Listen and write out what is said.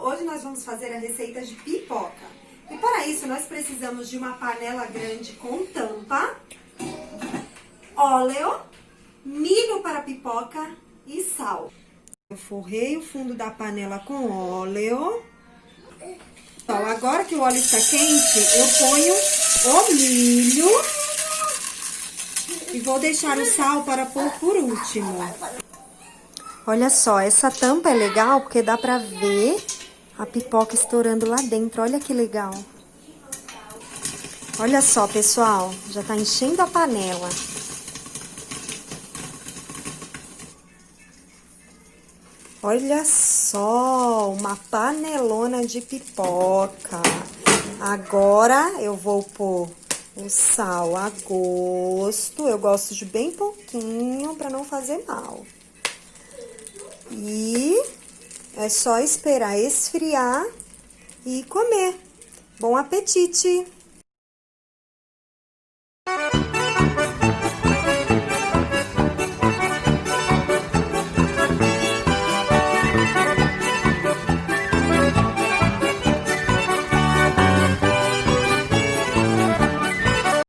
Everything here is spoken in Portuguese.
Hoje nós vamos fazer a receita de pipoca. E para isso nós precisamos de uma panela grande com tampa, óleo, milho para pipoca e sal. Eu forrei o fundo da panela com óleo. Então, agora que o óleo está quente, eu ponho o milho e vou deixar o sal para pôr por último. Olha só, essa tampa é legal porque dá pra ver a pipoca estourando lá dentro. Olha que legal. Olha só, pessoal, já tá enchendo a panela. Olha só, uma panelona de pipoca. Agora eu vou pôr o sal a gosto. Eu gosto de bem pouquinho para não fazer mal. E é só esperar esfriar e comer. Bom apetite!